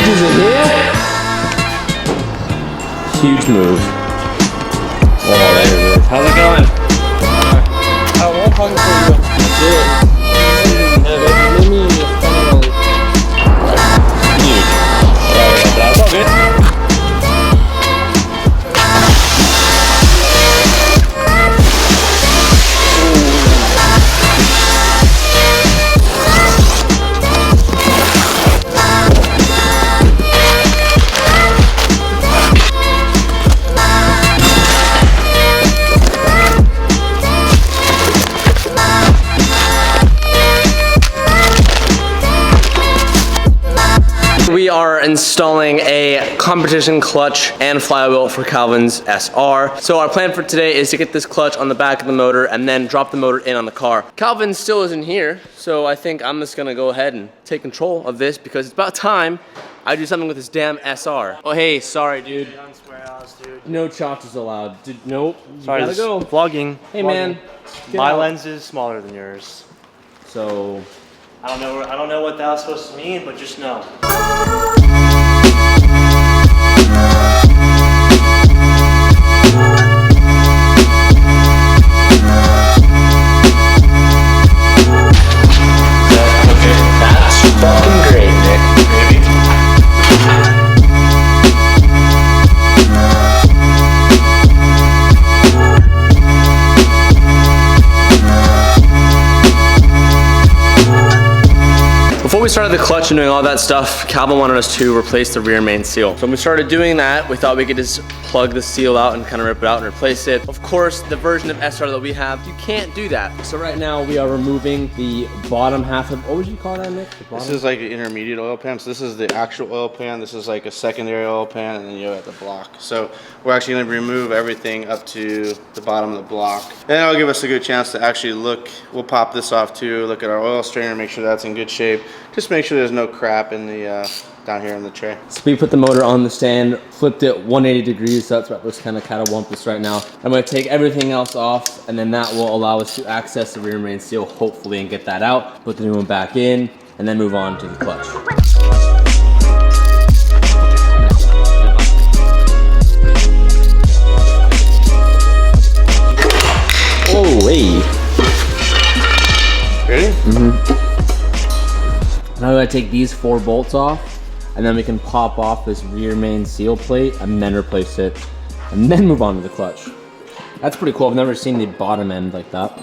packages in here. Huge move. Oh, there it is. How's it going? I won't hug for you. That's it. Let me Huge. Sorry about that. It's all good. We are installing a competition clutch and flywheel for Calvin's SR. So our plan for today is to get this clutch on the back of the motor and then drop the motor in on the car. Calvin still isn't here, so I think I'm just gonna go ahead and take control of this because it's about time I do something with this damn SR. Oh hey, sorry dude. dude. No choppers allowed. Dude, nope. Sorry, gotta go. Vlogging. Hey man. My lens is smaller than yours. So I don't know what that was supposed to mean, but just know. that's fucking great, Nick. Before we started the clutch and doing all that stuff, Calvin wanted us to replace the rear main seal. So when we started doing that, we thought we could just plug the seal out and kind of rip it out and replace it. Of course, the version of SR that we have, you can't do that. So right now we are removing the bottom half of, what would you call that, Nick? This is like an intermediate oil pan. So this is the actual oil pan. This is like a secondary oil pan, and then you have the block. So we're actually going to remove everything up to the bottom of the block. And that'll give us a good chance to actually look. We'll pop this off too, look at our oil strainer, make sure that's in good shape. Just make sure there's no crap in the down here in the tray. So we put the motor on the stand, flipped it 180 degrees, so that's what was kind of catawampus right now. I'm gonna take everything else off, and then that will allow us to access the rear main seal, hopefully, and get that out, put the new one back in, and then move on to the clutch. Oh, hey. Ready? Mm-hmm. Now we gotta take these 4 bolts off, and then we can pop off this rear main seal plate and then replace it, and then move on to the clutch. That's pretty cool. I've never seen the bottom end like that.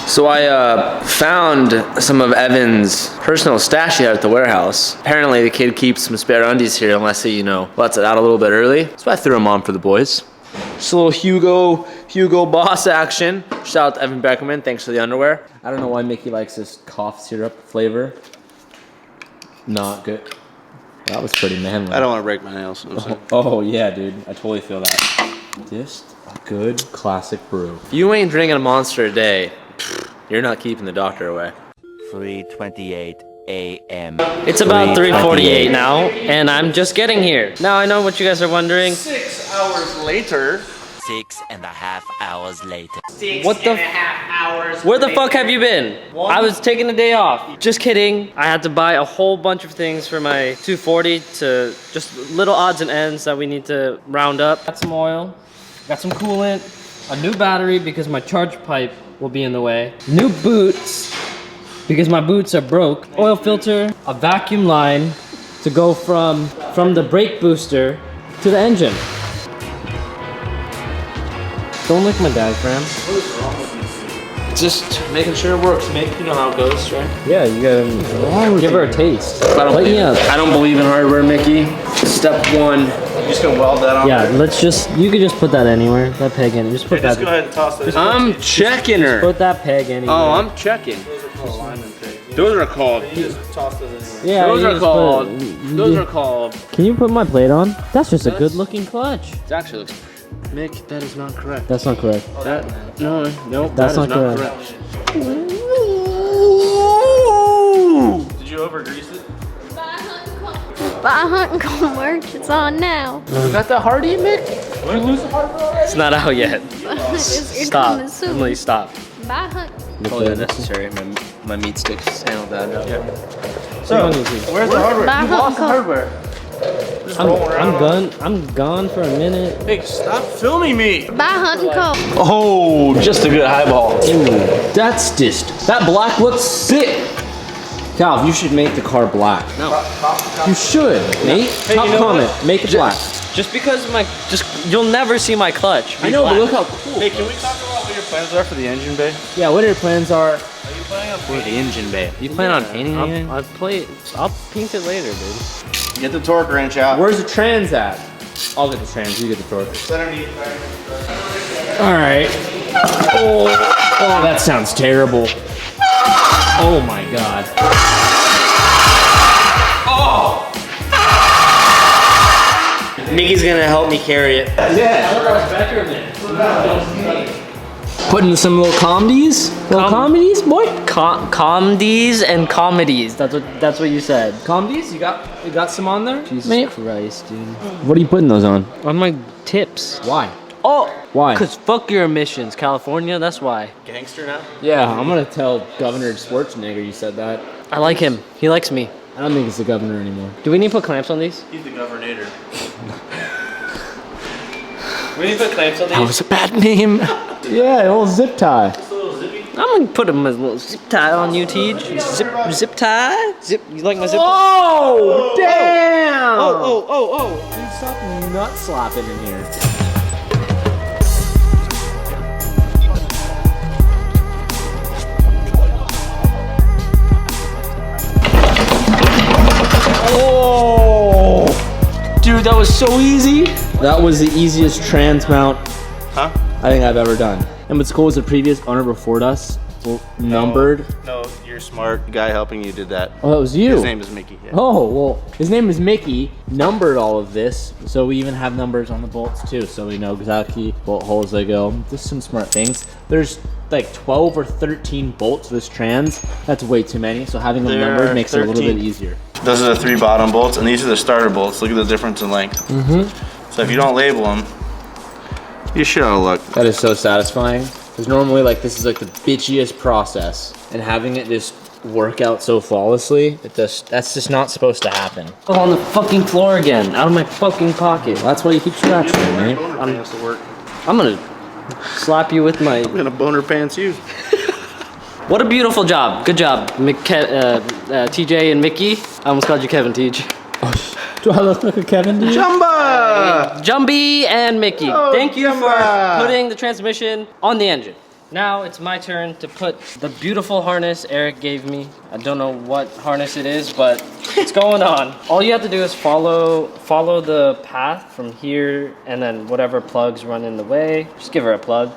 So I found some of Evan's personal stash here at the warehouse. Apparently the kid keeps some spare undies here unless he, lets it out a little bit early. So I threw them on for the boys. Just a little Hugo Boss action. Shout out to Evan Beckerman, thanks for the underwear. I don't know why Mickey likes this cough syrup flavor. Not good. That was pretty manly. I don't want to break my nails. Oh yeah, dude, I totally feel that. Just a good classic brew. If you ain't drinking a Monster a day, you're not keeping the doctor away. 3:28 a.m. It's about 3:48 now, and I'm just getting here. Now I know what you guys are wondering. 6 hours later. 6.5 hours later. What the? Where the fuck have you been? I was taking a day off. Just kidding. I had to buy a whole bunch of things for my 240 to just little odds and ends that we need to round up. Got some oil, got some coolant, a new battery because my charge pipe will be in the way. New boots because my boots are broke. Oil filter, a vacuum line to go from the brake booster to the engine. Don't lick my diaphragm. What is wrong with you? Just making sure it works. You know how it goes, right? Yeah, you gotta give her a taste. I don't believe in hardware, Mickey. Step 1. You're just gonna weld that on? Yeah, you could just put that anywhere. That peg in. Just put that. Just go ahead and toss those. I'm checking her. Put that peg anywhere. Oh, I'm checking. Those are called. Just toss those in. Yeah, Those are called. Those are called. Can you put my plate on? That's just a good looking clutch. It actually looks. Mick, that is not correct. That's not correct. No, That's that is not correct. Did you over grease it? But I hunt and come merch, it's on now. You got that Hardy, Mick? It's not out yet. It's Stop. coming soon. Emily, stop. Bye, hun. Totally unnecessary. My meat sticks handled that. So, where's the hardware? Bye, You hun. lost the hardware. Just roll around. I'm gone for a minute. Hey, stop filming me. Bye, Hunt and Co. Oh, just a good highball. That's just, that black looks sick. Calv, you should make the car black. No. You should, Nate. Top you know comment, make it black. Just because you'll never see my clutch. I know, but look how cool. Hey, can we talk about what your plans are for the engine bay? Yeah, what your plans are? Are you planning on for the engine bay? You plan on painting again? I'll paint it later, dude. Get the torque wrench out. Where's the trans at? I'll get the trans, you get the torque. Underneath. All right. Oh, that sounds terrible. Oh my God. Mickey's gonna help me carry it. Putting some little comedies? Little comedies, boy? Comedies and comedies. That's what you said. Comedies? You got some on there? Jesus Mate. Christ, dude. What are you putting those on? On my tips. Why? Oh. Why? Cause fuck your emissions, California. That's why. Gangster now? Yeah, I'm gonna tell Governor Schwarzenegger you said that. I like him. He likes me. I don't think it's the governor anymore. Do we need to put clamps on these? He's the governor. We need to put clamps on these. That was a bad name. Yeah, a little zip tie. I'm gonna put him as a little zip tie on you, Tej. Zip tie? Zip. You like my zip tie? Oh, damn! Oh. Dude, stop nut slapping in here. Oh! Dude, that was so easy. That was the easiest trans mount Huh? I think I've ever done. And what's cool is the previous owner before us numbered. No, you're smart. Guy helping you did that. Oh, that was you. His name is Mickey. Yeah. Oh, well, his name is Mickey, numbered all of this, so we even have numbers on the bolts too, so we know exactly what holes they go. Just some smart things. There's like 12 or 13 bolts this trans. That's way too many, so having them There numbered are makes it a little 13. bit easier. Those are the 3 bottom bolts, and these are the starter bolts. Look at the difference in length. So if you don't label them, you're shit out of luck. That is so satisfying, because normally like this is like the bitchiest process, and having it just work out so flawlessly, that's just not supposed to happen. Oh, on the fucking floor again. Out of my fucking pocket. That's why you keep scratching it, man. Boner pants to work. I'm gonna slap you with my... I'm gonna boner pants you. What a beautiful job. Good job, TJ and Mickey. I almost called you Kevin Tej. Do I look like a Kevin? Do you? Jumba! Jumby and Mickey. Oh, Thank you for Jumba. putting the transmission on the engine. Now it's my turn to put the beautiful harness Eric gave me. I don't know what harness it is, but it's going on. All you have to do is follow the path from here, and then whatever plugs run in the way, just give her a plug.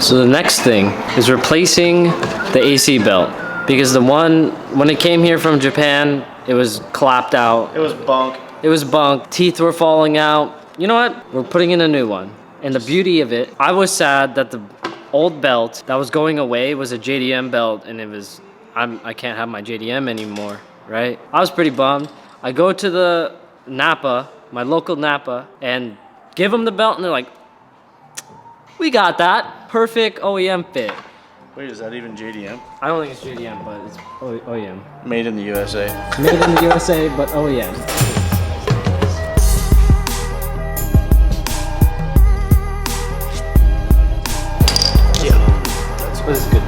So the next thing is replacing the AC belt, because the one, when it came here from Japan, it was clapped out. It was bunk. It was bunk. Teeth were falling out. You know what? We're putting in a new one. And the beauty of it, I was sad that the old belt that was going away was a JDM belt, and I can't have my JDM anymore, right? I was pretty bummed. I go to the Napa, my local Napa, and give them the belt, and they're like, we got that. Perfect OEM fit. Wait, is that even JDM? I don't think it's JDM, but it's OEM. Made in the USA. Made in the USA, but OEM. This is good.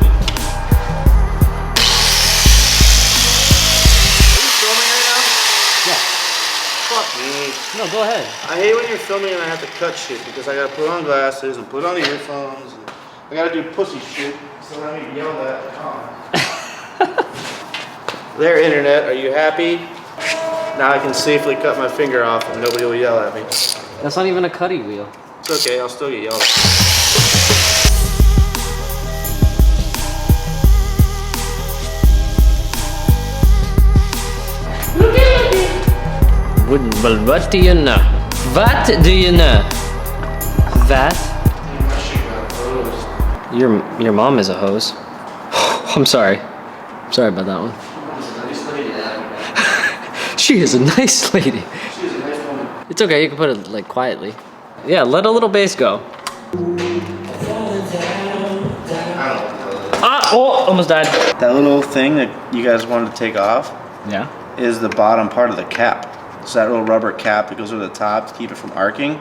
Fuck me. No, go ahead. I hate when you're filming and I have to cut shit because I gotta put on glasses and put on earphones. And I gotta do pussy shit, so let me yell at. There, internet, are you happy? Now I can safely cut my finger off and nobody will yell at me. That's not even a cutty wheel. It's okay, I'll still get yelled at. Well, what do you know? What do you know? That? Your mom is a hose. I'm sorry. Sorry about that one. She is a nice lady. She's a nice woman. It's okay, you can put it like quietly. Yeah, let a little bass go. Ah, oh, almost died. That little thing that you guys wanted to take off Yeah. is the bottom part of the cap. So that little rubber cap that goes over the top to keep it from arcing,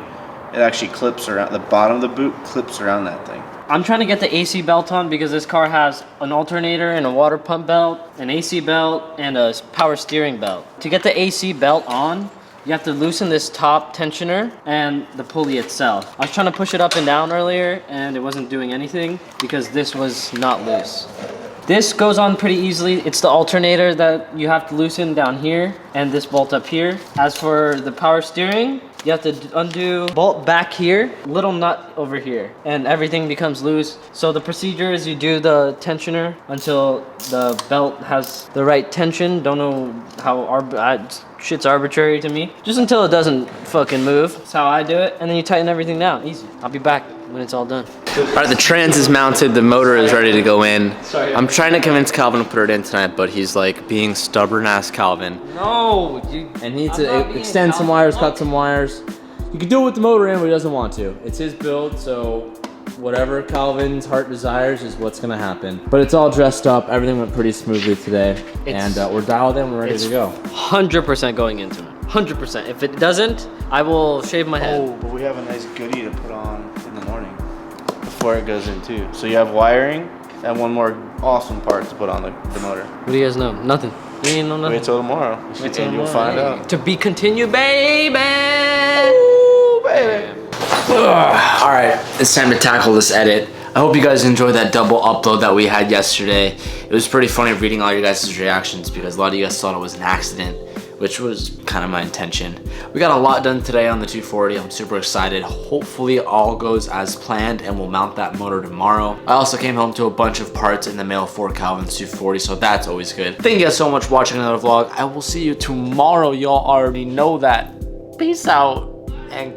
it actually clips around, the bottom of the boot clips around that thing. I'm trying to get the AC belt on because this car has an alternator and a water pump belt, an AC belt, and a power steering belt. To get the AC belt on, you have to loosen this top tensioner and the pulley itself. I was trying to push it up and down earlier and it wasn't doing anything because this was not loose. This goes on pretty easily. It's the alternator that you have to loosen down here and this bolt up here. As for the power steering, you have to undo bolt back here, little nut over here, and everything becomes loose. So the procedure is you do the tensioner until the belt has the right tension. Don't know how, shit's arbitrary to me. Just until it doesn't fucking move. That's how I do it. And then you tighten everything down, easy. I'll be back when it's all done. All right, the trans is mounted, the motor is ready to go in. I'm trying to convince Calvin to put it in tonight, but he's like being stubborn ass Calvin. No, And he needs to extend some wires, cut some wires. You can do it with the motor in, but he doesn't want to. It's his build, so whatever Calvin's heart desires is what's gonna happen. But it's all dressed up. Everything went pretty smoothly today, and we're dialed in. We're ready to go. 100% going into it. 100%. If it doesn't, I will shave my head. Oh, but we have a nice goodie to put on in the morning before it goes in too. So you have wiring and one more awesome part to put on the motor. What do you guys know? Nothing. You ain't know nothing. Wait till tomorrow and you'll find out. To be continued, baby. Ooh, baby. All right, it's time to tackle this edit. I hope you guys enjoyed that double upload that we had yesterday. It was pretty funny reading all your guys' reactions because a lot of you guys thought it was an accident, which was kind of my intention. We got a lot done today on the 240. I'm super excited. Hopefully all goes as planned and we'll mount that motor tomorrow. I also came home to a bunch of parts in the mail for Calvin's 240, so that's always good. Thank you guys so much for watching another vlog. I will see you tomorrow. Y'all already know that. Peace out and